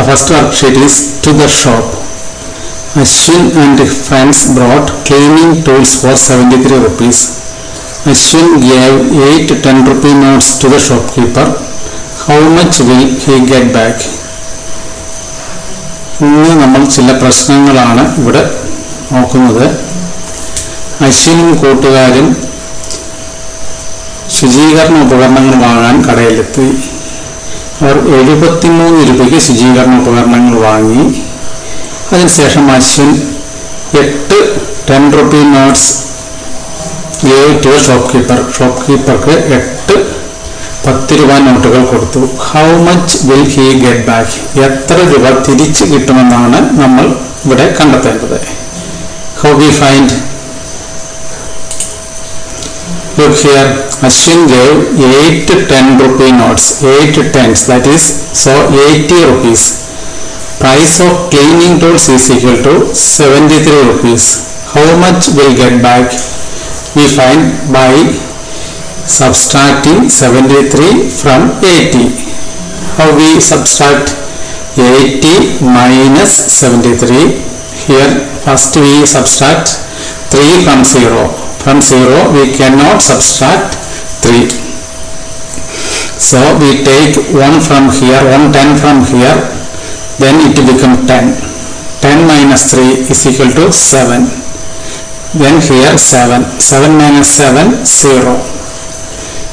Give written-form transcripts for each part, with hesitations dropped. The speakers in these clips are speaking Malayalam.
The first worksheet is to the shop. Ashwin and friends brought cleaning tools for 73 rupees. Ashwin gave 8 10-rupee notes to the shopkeeper. How much will he get back? ഇന്ന് നമ്മൾ ചില പ്രശ്നങ്ങളാണ് ഇവിടെ നോക്കുന്നത്. അശ്വിനും കൂട്ടുകാരും ശുചീകരണ ഉപകരണങ്ങൾ വാങ്ങാൻ കടയിലെത്തി. അവർ 73 രൂപയ്ക്ക് ശുചീകരണ ഉപകരണങ്ങൾ വാങ്ങി. അതിനുശേഷം Ashwin 8 10-rupee notes gave to ഷോപ്കീപ്പർക്ക് 8 10 രൂപ നോട്ടുകൾ കൊടുത്തു. How much will he get back? എത്ര രൂപ തിരിച്ച് കിട്ടുമെന്നാണ് നമ്മൾ ഇവിടെ കണ്ടെത്തേണ്ടത്. How we find? Look here, Ashwin gave 8 10-rupee notes, 8 tens, that is, so 80 rupees. Price of cleaning tools is equal to 73 rupees. How much will get back? We find by subtracting 73 from 80. How we subtract 80 minus 73? Here first we subtract 3 from 0. From 0 we cannot subtract 3. So we take 1 from here, 1 10 from here, then it becomes 10. 10 minus 3 is equal to 7. Then here 7. 7 minus 7, 0.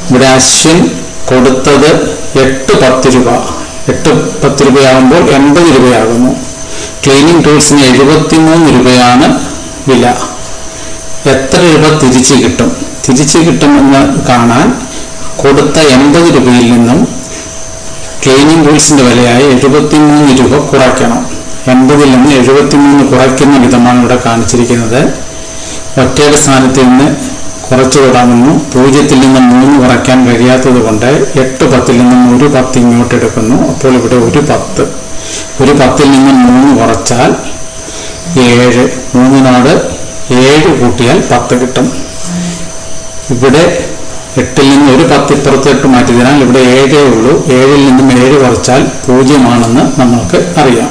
ഇവിടെ അശ്വിൻ കൊടുത്തത് 8 10 രൂപ. 8 10 രൂപയാകുമ്പോൾ 80 രൂപയാകുന്നു. ക്ലീനിങ് ടൂൾസിന് 73 രൂപയാണ് വില. എത്ര രൂപ തിരിച്ചു കിട്ടുമെന്ന് കാണാൻ കൊടുത്ത 80 രൂപയിൽ നിന്നും ക്ലീനിങ് ടൂൾസിന്റെ വിലയായ 73 രൂപ കുറയ്ക്കണം. 80ൽ നിന്ന് 73 കുറയ്ക്കുന്ന വിധമാണ് ഇവിടെ കാണിച്ചിരിക്കുന്നത്. ഒറ്റയുടെ സ്ഥാനത്ത് നിന്ന് കുറച്ചു വിടാമെന്നും 0ൽ നിന്ന് 3 കുറയ്ക്കാൻ കഴിയാത്തത് കൊണ്ട് 8 10ൽ നിന്നും ഒരു 10 ഇങ്ങോട്ട് എടുക്കുന്നു. അപ്പോൾ ഇവിടെ ഒരു 10ൽ നിന്ന് 3 കുറച്ചാൽ 7. 3നോട് 7 കൂട്ടിയാൽ 10 കിട്ടും. ഇവിടെ 8ൽ നിന്ന് ഒരു 10 ഇപ്പുറത്തോട്ട് മാറ്റിയതിനാൽ ഇവിടെ 7 ഉള്ളൂ. 7ൽ നിന്നും 7 കുറച്ചാൽ 0 ആണെന്ന് നമ്മൾക്ക് അറിയാം.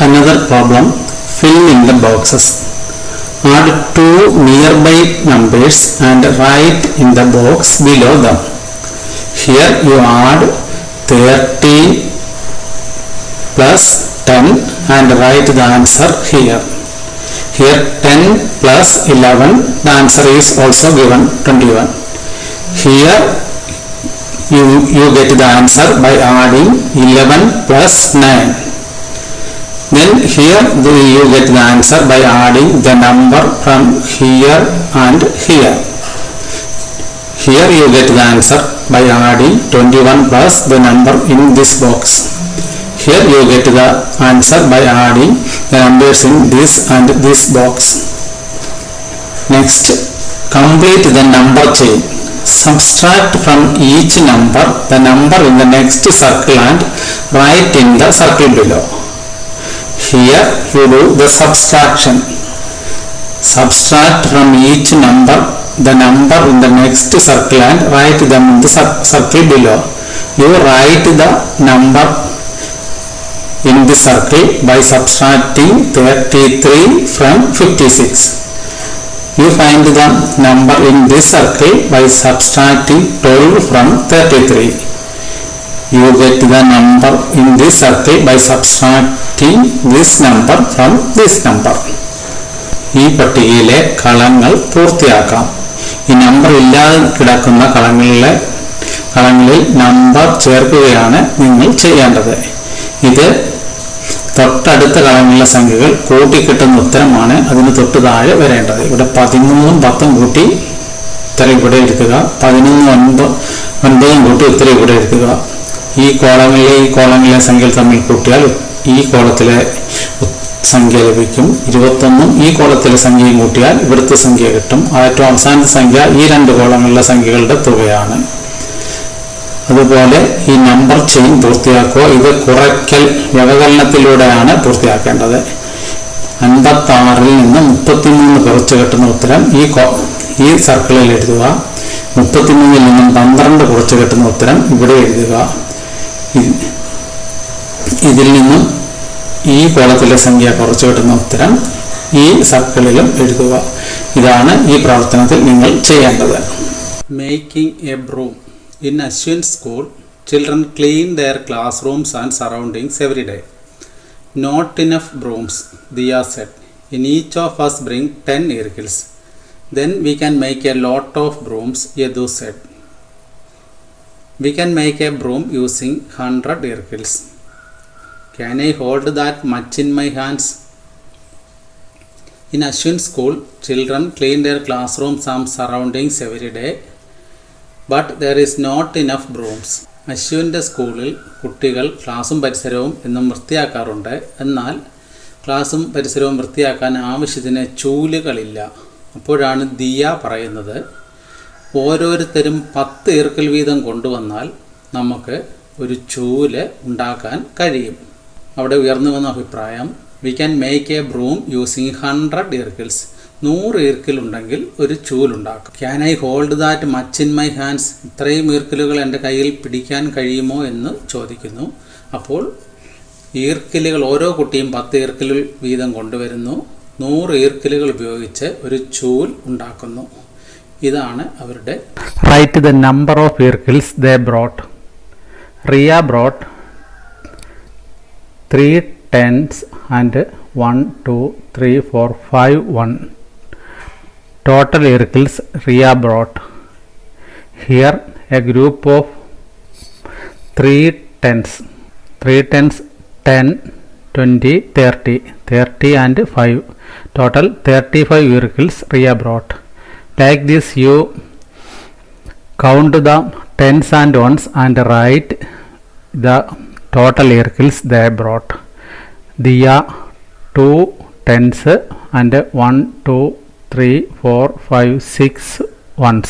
Another problem, fill in the boxes. Add 2 nearby numbers and write in the box below them. Here you add 13 plus 10 and write the answer here. Here 10 plus 11, the answer is also given 21. Here you get the answer by adding 11 plus 9. Then here you get the answer by adding the number from here and here. Here you get the answer by adding 21 plus the number in this box. Here you get the answer by adding the numbers in this and this box. Next, complete the number chain. Subtract from each number the number in the next circle and write in the circle below. Here you do the subtraction. Subtract from each number the number in the next circle and write them in the circle below. You write the number in the circle by subtracting 33 from 56. You find the number in this circle by subtracting 12 from 33. You get the number in this circle by subtracting this number from this number. ഈ പട്ടികയിലെ കളങ്ങൾ പൂർത്തിയാക്കാം. ഈ നമ്പർ ഇല്ലാതെ കിടക്കുന്ന കളങ്ങളിൽ നമ്പർ ചേർക്കുകയാണ് നിങ്ങൾ ചെയ്യേണ്ടത്. ഇത് തൊട്ടടുത്ത കളങ്ങളിലെ സംഖ്യകൾ കൂട്ടിക്കിട്ടുന്ന ഉത്തരമാണ് അതിന് തൊട്ട് താഴെ വരേണ്ടത്. ഇവിടെ 13ഉം 10ഉം കൂട്ടി ഉത്തരം ഇവിടെ എടുക്കുക. 11ഉം 9ഉം കൂട്ടി ഉത്തരം ഇവിടെ എടുക്കുക. ഈ കോളങ്ങളിലെ സംഖ്യകൾ തമ്മിൽ കൂട്ടിയാൽ ഈ കോളത്തിലെ സംഖ്യ ലഭിക്കും. 21ഉം ഈ കോളത്തിലെ സംഖ്യയും കൂട്ടിയാൽ ഇവിടുത്തെ സംഖ്യ കിട്ടും. ഏറ്റവും അവസാനത്തെ സംഖ്യ ഈ 2 കോളങ്ങളിലെ സംഖ്യകളുടെ തുകയാണ്. അതുപോലെ ഈ നമ്പർ ചെയിൻ പൂർത്തിയാക്കുക. ഇത് കുറയ്ക്കൽ വ്യവകലനത്തിലൂടെയാണ് പൂർത്തിയാക്കേണ്ടത്. 56ൽ നിന്ന് 33 കുറച്ച് കിട്ടുന്ന ഉത്തരം ഈ സർക്കിളിൽ എഴുതുക. 33ൽ നിന്നും 12 കുറച്ച് കിട്ടുന്ന ഉത്തരം ഇവിടെ എഴുതുക. ഇതിൽ നിന്നും ഈ കോളത്തിലെ സംഖ്യ കുറച്ചു കിട്ടുന്ന ഉത്തരം ഈ സർക്കിളിലും എഴുതുക. ഇതാണ് ഈ പ്രവർത്തനത്തിൽ നിങ്ങൾ ചെയ്യേണ്ടത്. Making A broom. In Ashwin school children clean their classrooms and surroundings every day. Not enough brooms, Diya said. In each of us bring 10 irkils. Then we can make a lot of brooms, Yadu said. We can make a broom using 100 irkils. Can I hold that much in my hands? In Ashwin school, children clean their classrooms and surroundings every day, but there is not enough brooms. അശ്വിൻ്റെ സ്കൂളിൽ കുട്ടികൾ ക്ലാസും പരിസരവും എന്നും വൃത്തിയാക്കാറുണ്ട്. എന്നാൽ ക്ലാസും പരിസരവും വൃത്തിയാക്കാൻ ആവശ്യത്തിന് ചൂലുകളില്ല. അപ്പോഴാണ് ദിയ പറയുന്നത്, ഓരോരുത്തരും 10 ഈർക്കിൽ വീതം കൊണ്ടുവന്നാൽ നമുക്ക് ഒരു ചൂല് ഉണ്ടാക്കാൻ കഴിയും. അവിടെ ഉയർന്നു വന്ന അഭിപ്രായം, we can make a broom using 100 ഈർക്കിൽസ്. 100 ഈർക്കിൽ ഉണ്ടെങ്കിൽ ഒരു ചൂലുണ്ടാക്കും. Can I hold that much in my hands. ഇത്രയും ഈർക്കിലുകൾ എൻ്റെ കയ്യിൽ പിടിക്കാൻ കഴിയുമോ എന്ന് ചോദിക്കുന്നു. അപ്പോൾ ഈർക്കിലുകൾ ഓരോ കുട്ടിയും 10 ഈർക്കിലുകൾ വീതം കൊണ്ടുവരുന്നു. 100 ഈർക്കിലുകൾ ഉപയോഗിച്ച് ഒരു ചൂൽ ഉണ്ടാക്കുന്നു. ഇതാണ് അവരുടെ. റൈറ്റ് ദ നമ്പർ ഓഫ് ഈർക്കിൽസ് they brought. Riya brought 3 tens and 1 2 3 4 5 1. Total irkils Riya brought. Here a group of 3 tens. 3 tens 10 20 30. 30 and 5. Total 35 irkils Riya brought. Like this you count the tens and ones and write the total irkils they brought. Diya 2 tens and 1 2 3 4 5 6 ones.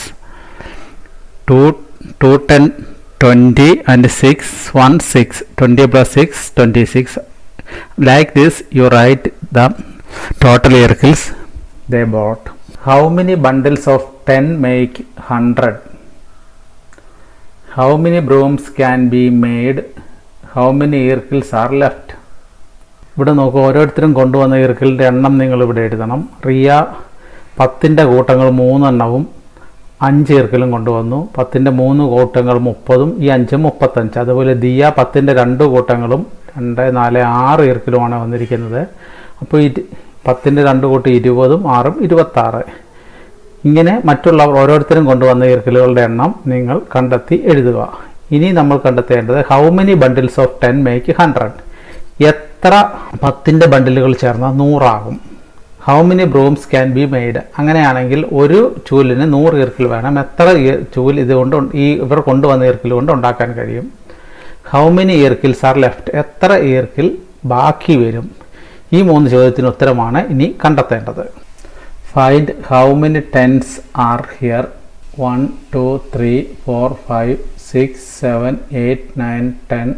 2 10 20 and 6 1 6. 20 plus 6 26. Like this you write the total irkils they bought. How many bundles of 10 make 100? How many brooms can be made? How many irkils are left? ഇവിടെ നോക്കുക, ഓരോരുത്തരും കൊണ്ടുവന്ന ഈർക്കിലിൻ്റെ എണ്ണം നിങ്ങൾ ഇവിടെ എഴുതണം. റിയ 10ൻ്റെ കൂട്ടങ്ങൾ 3 എണ്ണവും 5 ഈർക്കിലും കൊണ്ടുവന്നു. 10ൻ്റെ 3 കൂട്ടങ്ങൾ 30ഉം ഈ 5 35. അതുപോലെ ദിയ 10ൻ്റെ 2 കൂട്ടങ്ങളും 2 4 6 ഈർക്കിലുമാണ് വന്നിരിക്കുന്നത്. അപ്പോൾ 10ൻ്റെ 2 കൂട്ടം 20ഉം 6ഉം 26. ഇങ്ങനെ മറ്റുള്ളവർ ഓരോരുത്തരും കൊണ്ടുവന്ന ഈർക്കിലുകളുടെ എണ്ണം നിങ്ങൾ കണ്ടെത്തി എഴുതുക. ഇനി നമ്മൾ കണ്ടെത്തേണ്ടത് how many bundles of 10 make 100. എത്ര 10ൻ്റെ ബണ്ടിലുകൾ ചേർന്നാൽ 100 ആകും. How many brooms can be made. അങ്ങനെയാണെങ്കിൽ ഒരു ചൂലിന് 100 ഈർക്കിൽ വേണം. എത്ര ചൂൽ ഇതുകൊണ്ട് ഇവർ കൊണ്ടുവന്ന ഈർക്കിൽ കൊണ്ട് ഉണ്ടാക്കാൻ കഴിയും? ഹൗ മെനി ഈർക്കിൽസ് ആർ ലെഫ്റ്റ്. എത്ര ഈർക്കിൽ ബാക്കി വരും? ഈ 3 ചോദ്യത്തിന് ഉത്തരമാണ് ഇനി കണ്ടെത്തേണ്ടത്. Find how many tense are here. 1 2 3 4 5 6 7 8 9 10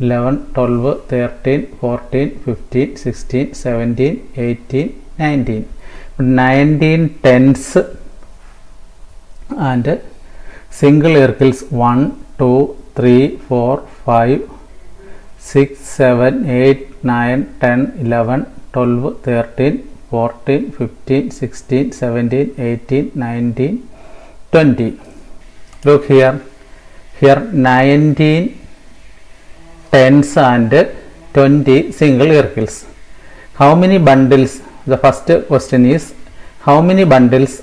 11 12 13 14 15 16 17 18 19. 19 tens and single irkils 1 2 3 4 5 6 7 8 9 10 11 12 13 14 15 16 17 18 19 20. Look here. Here 19 tens and 20 single irkils. How many bundles? The first question is how many bundles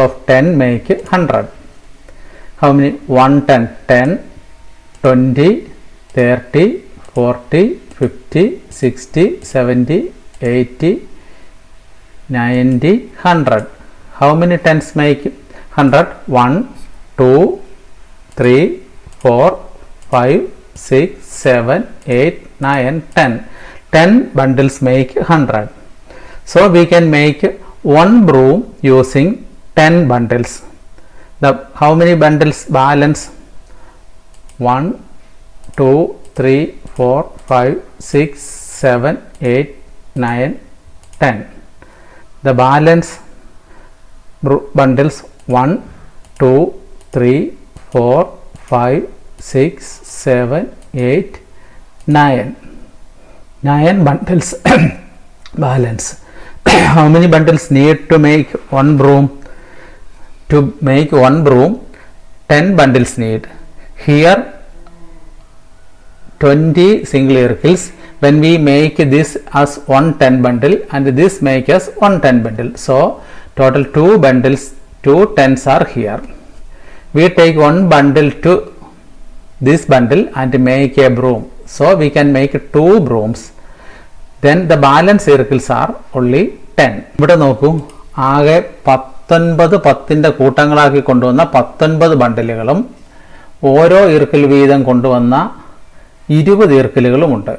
of 10 make 100? How many? 110 10 20 30 40 50 60 70 80 90 100. How many tens make 100? 1 2 3 4 5 6 7 8 9 10. 10 bundles make 100. So we can make one broom using 10 bundles. How many bundles balance? 1 2 3 4 5 6 7 8 9 10. The balance bundles 1 2 3 4 5 6, 7, 8, 9. 9 bundles balance. How many bundles need to make one broom? To make one broom, 10 bundles need. Here 20 single circles. When we make this as 110 bundle and this make us 110 bundle. So total 2 bundles, 2 tens are here. We take one bundle to this bundle and make a broom. So we can make 2 brooms. Then the balance circles are only 10. ഇവിടെ നോക്കൂ, ആകെ 19 10ന്റെ കൂട്ടങ്ങളാക്കി കൊണ്ടുവന്ന 19 ബണ്ടിലുകളും ഓരോ ഇർക്കിൽ വീതം കൊണ്ടുവന്ന 20 ഇർക്കിലുകളുമുണ്ട്.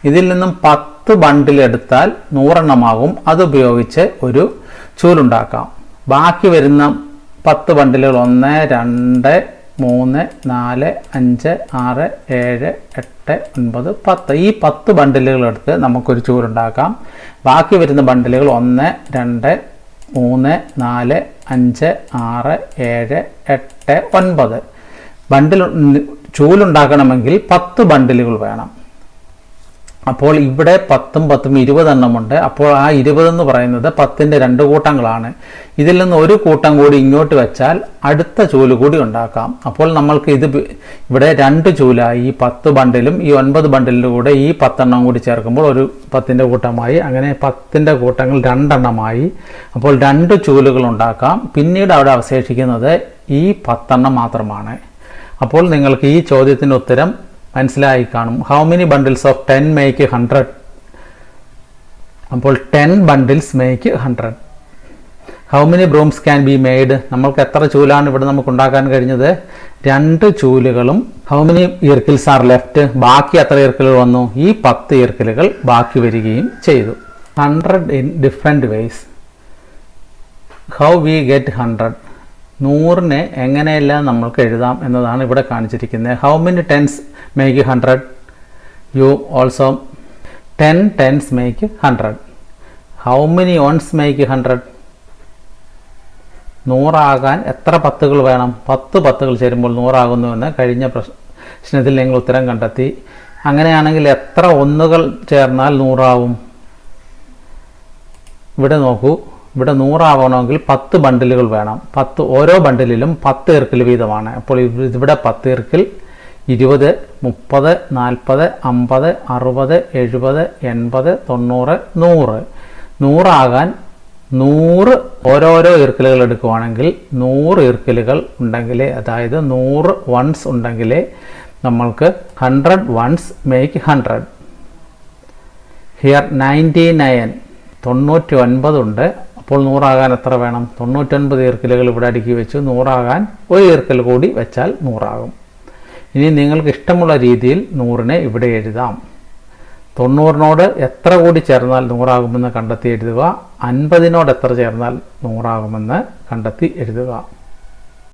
ഇതിൽ നിന്നും 10 ബണ്ടിൽ എടുത്താൽ 100 എണ്ണമാകും. അതുപയോഗിച്ച് ഒരു ചൂലുണ്ടാക്കാം. ബാക്കി വരുന്ന 10 ബണ്ടിലുകൾ 1, 2, 3, 4, 5, 6, 7, 8, 9, 10. ഈ 10 ബണ്ടിലുകൾ എടുത്ത് നമുക്കൊരു ചൂലുണ്ടാക്കാം. ബാക്കി വരുന്ന ബണ്ടിലുകൾ 1, 2, 3, 4, 5, 6, 7, 8, 9. ബണ്ടിൽ ചൂലുണ്ടാക്കണമെങ്കിൽ 10 ബണ്ടിലുകൾ വേണം. അപ്പോൾ ഇവിടെ 10ഉം 10ഉം 20 എണ്ണമുണ്ട്. അപ്പോൾ ആ 20 എന്ന് പറയുന്നത് 10ന്റെ 2 കൂട്ടങ്ങളാണ്. ഇതിൽ നിന്ന് ഒരു കൂട്ടം കൂടി ഇങ്ങോട്ട് വെച്ചാൽ അടുത്ത ചൂല് കൂടി ഉണ്ടാക്കാം. അപ്പോൾ നമ്മൾക്ക് ഇത് ഇവിടെ 2 ചൂലായി. ഈ 10 ബണ്ടിലും ഈ 9 ബണ്ടിലും കൂടെ ഈ 10 എണ്ണം കൂടി ചേർക്കുമ്പോൾ ഒരു 10ന്റെ കൂട്ടമായി. അങ്ങനെ 10ന്റെ കൂട്ടങ്ങൾ 2 എണ്ണമായി. അപ്പോൾ 2 ചൂലുകൾ ഉണ്ടാക്കാം. പിന്നീട് അവിടെ അവശേഷിക്കുന്നത് ഈ 10 എണ്ണം മാത്രമാണ്. അപ്പോൾ നിങ്ങൾക്ക് ഈ ചോദ്യത്തിൻ്റെ ഉത്തരം മനസ്സിലായി കാണും. How many bundles of 10 make 100? അപ്പോൾ 10 bundles make 100. How many brooms can be made? നമ്മൾക്ക് എത്ര ചൂലാണ് ഇവിടെ നമുക്ക് ഉണ്ടാക്കാൻ കഴിഞ്ഞത്? 2 ചൂലുകളും. ഹൗ മെനി ഇർക്കിൽസ് ആർ ലെഫ്റ്റ്? ബാക്കി എത്ര ഇർക്കിലുകൾ വന്നു? ഈ 10 ഇർക്കിലുകൾ ബാക്കി വരികയും ചെയ്തു. 100 in different ways. How we get 100? 100നെ എങ്ങനെയെല്ലാം നമ്മൾക്ക് എഴുതാം എന്നതാണ് ഇവിടെ കാണിച്ചിരിക്കുന്നത്. How many tens make 100? You also 10 tens make 100. How many ones make 100? 100 ആകാൻ എത്ര 10കൾ വേണം? 10 10കൾ ചേരുമ്പോൾ 100 ആകുന്നുവെന്ന് കഴിഞ്ഞ പ്രശ്നത്തിൽ നിങ്ങൾ ഉത്തരം കണ്ടെത്തി. അങ്ങനെയാണെങ്കിൽ എത്ര 1കൾ ചേർന്നാൽ 100 ആവും? ഇവിടെ നോക്കൂ, ഇവിടെ 100 ആവണമെങ്കിൽ 10 ബണ്ടിലുകൾ വേണം. 10 ഓരോ ബണ്ടിലും 10 ഇർക്കിൽ വീതമാണ്. അപ്പോൾ ഇവിടെ 10 ഇർക്കിൽ 20, 30, 40, 50, 60, 70, 80, 90, 100. 100 ആകാൻ 100 ഓരോരോ ഇർക്കിലുകൾ എടുക്കുവാണെങ്കിൽ 100 ഇർക്കിലുകൾ ഉണ്ടെങ്കിലേ, അതായത് 100 വൺസ് ഉണ്ടെങ്കിലേ നമ്മൾക്ക് 100 വൺസ് മേക്ക് 100. ഹിയർ 99 99 ഉണ്ട്. അപ്പോൾ 100 ആകാൻ എത്ര വേണം? 99 ഇർക്കിലുകൾ ഇവിടെ അടുക്കി വെച്ചു. 100 ആകാൻ ഒരു ഇർക്കിൽ കൂടി വെച്ചാൽ 100 ആകും. ഇനി നിങ്ങൾക്ക് ഇഷ്ടമുള്ള രീതിയിൽ 100നെ ഇവിടെ എഴുതാം. 90നോട് എത്ര കൂടി ചേർന്നാൽ 100 ആകുമെന്ന് കണ്ടെത്തി എഴുതുക. 50നോട് എത്ര ചേർന്നാൽ 100 ആകുമെന്ന് കണ്ടെത്തി എഴുതുക.